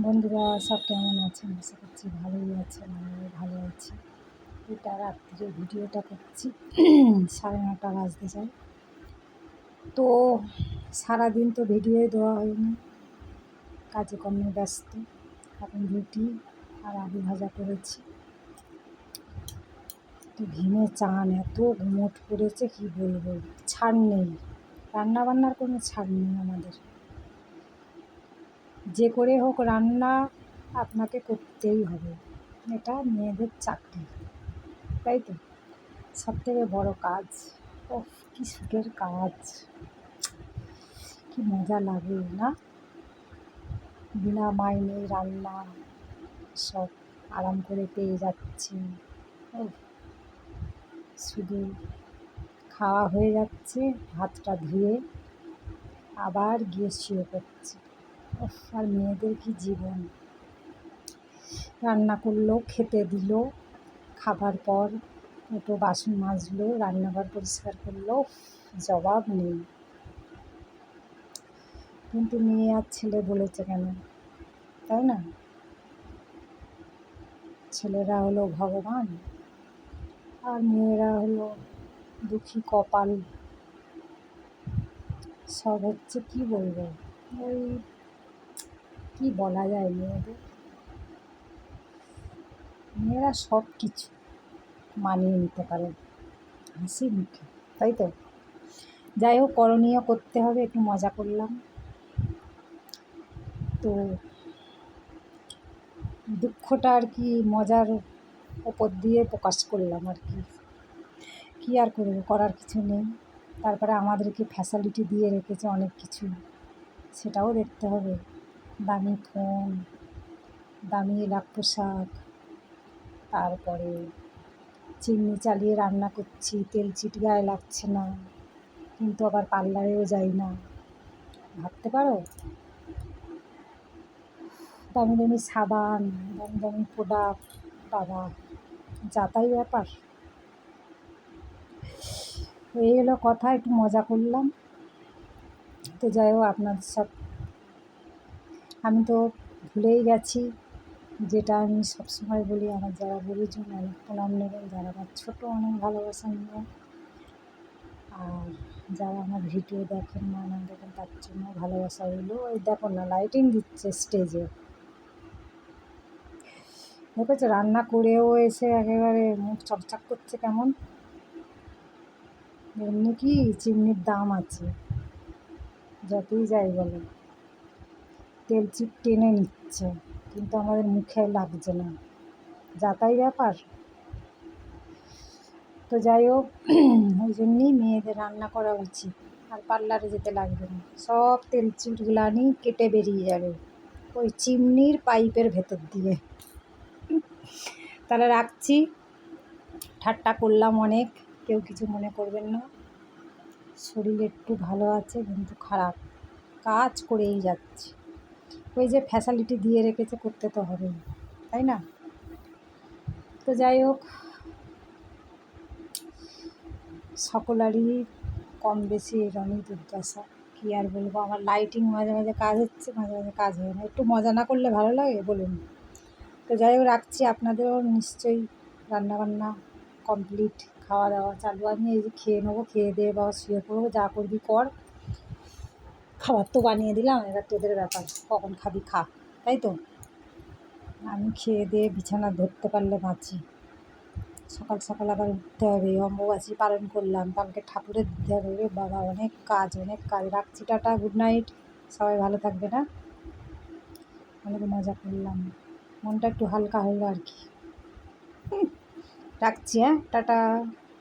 বন্ধুরা সব কেমন আছেন? আশা করছি ভালোই আছেন, আমিও ভালো আছি। এটা রাত্রে ভিডিওটা করছি 9:30 বাজতে চাই। তো সারাদিন তো ভিডিও দেওয়া হয়নি, কাজে কর্মে ব্যস্ত। এখন রুটি আর আলু ভাজা করেছি। তো ঘেমে চান, এত ঘুমোট পড়েছে কি বলবো, ছাড় নেই। রান্নাবান্নার কোনো ছাড় নেই আমাদের। যে করে হোক রান্না আপনাকে করতেই হবে, এটা মেয়েদের চাকরি, তাই তো? সবথেকে বড় কাজ। ওফ, কি সুখের কাজ, কি মজা লাগে না? বিনা মাইনে রান্না সব আরাম করে পেয়ে যাচ্ছি। ওফ, শুধু খাওয়া হয়ে যাচ্ছে, হাতটা ধুয়ে আবার গিয়ে শুয়ে পড়ছি। ওফ, আর মেয়েদের কি জীবন! রান্না করলো, খেতে দিল, খাবার পর দুটো বাসন মাজলো, রান্নাঘর পরিষ্কার করলো, জবাব নেই। কিন্তু মেয়ে আর ছেলে বলেছে কেন, তাই না? ছেলেরা হলো ভগবান আর মেয়েরা হলো দুঃখী কপাল। সব হচ্ছে, কি বলবো, ওই কি বলা যায়, মেয়েরা সব কিছু মানিয়ে নিতে পারে হাসি মুখে, তাই তো? যাই হোক, করণীয় করতে হবে। একটু মজা করলাম, তো দুঃখটা আর কি মজার ওপর দিয়ে প্রকাশ করলাম আর কি। কী আর করবো, করার কিছু নেই। তারপরে আমাদেরকে ফ্যাসিলিটি দিয়ে রেখেছে অনেক কিছু, সেটাও দেখতে হবে। দামি ফোন, দামি পোশাক, তারপরে চিমনি চালিয়ে রান্না করছি, তেল চিট গায়ে লাগছে না, কিন্তু আবার পার্লারেও যাই না, ভাবতে পারো? দামি দামি সাবান, দামি দামি প্রোডাক্ট, বাবা যাতাই ব্যাপার। এই হলো কথা, একটু মজা করলাম। তো যাই হোক, আপনাদের সব আমি তো ভুলেই গেছি যেটা আমি সবসময় বলি, আমার যারা গুরুজন অনেক প্রণাম নেবেন, যারা আমার ছোটো অনেক ভালোবাসা নেবেন, আর যারা আমার ভিডিও দেখেন না দেখেন তার জন্য ভালোবাসা রইল। ওই দেখো না, লাইটিং দিচ্ছে স্টেজে, দেখেছো? রান্না করেও এসে একেবারে মুখ চকচক করছে কেমন। এমনি কি চিমনির দাম আছে, যতই যাই বলে, তেল চিপ টেনে নিচ্ছে, কিন্তু আমাদের মুখে লাগছে না, যাতাই ব্যাপার। তো যাই হোক, ওই জন্যই মেয়েদের রান্না করা উচিত, আর পার্লারে যেতে লাগবে না, সব তেল চিটগুলানি কেটে বেরিয়ে যাবে ওই চিমনির পাইপের ভেতর দিয়ে। তাহলে রাখছি, ঠাট্টা করলাম অনেক, কেউ কিছু মনে করবেন না। শরীর একটু ভালো আছে, কিন্তু খারাপ, কাজ করেই যাচ্ছি। ওই যে ফ্যাসিলিটি দিয়ে রেখেছে, করতে তো হবেই, তাই না? তো যাই হোক, সকলেরই কম বেশি এরকমই দুর্দশা, কী আর বলবো। আমার লাইটিং মাঝে মাঝে কাজ হচ্ছে, মাঝে মাঝে কাজ হয় না। একটু মজা না করলে ভালো লাগে বলুন? তো যাই হোক, রাখছি। আপনাদেরও নিশ্চয়ই রান্নাবান্না কমপ্লিট, খাওয়া দাওয়া চালু। আমি এই যে খেয়ে নেবো, খেয়ে দিয়ে বাবা শুয়ে পড়বো, যা করবি কর, খাবার তো বানিয়ে দিলাম, এবার তোদের ব্যাপার, কখন খাবি খা, তাই তো? আমি খেয়ে দিয়ে বিছানা ধরতে পারলে বাঁচি। সকাল সকাল আবার উঠতে হবে, অম্বুবাচী পালন করলাম, কালকে ঠাকুরের দিতে হবে, রে বাবা, অনেক কাজ অনেক কাজ। রাখছি, টাটা, গুড নাইট, সবাই ভালো থাকবে না? অনেক মজা করলাম, মনটা একটু হালকা হলো আর কি। রাখছি, হ্যাঁ, টাটা।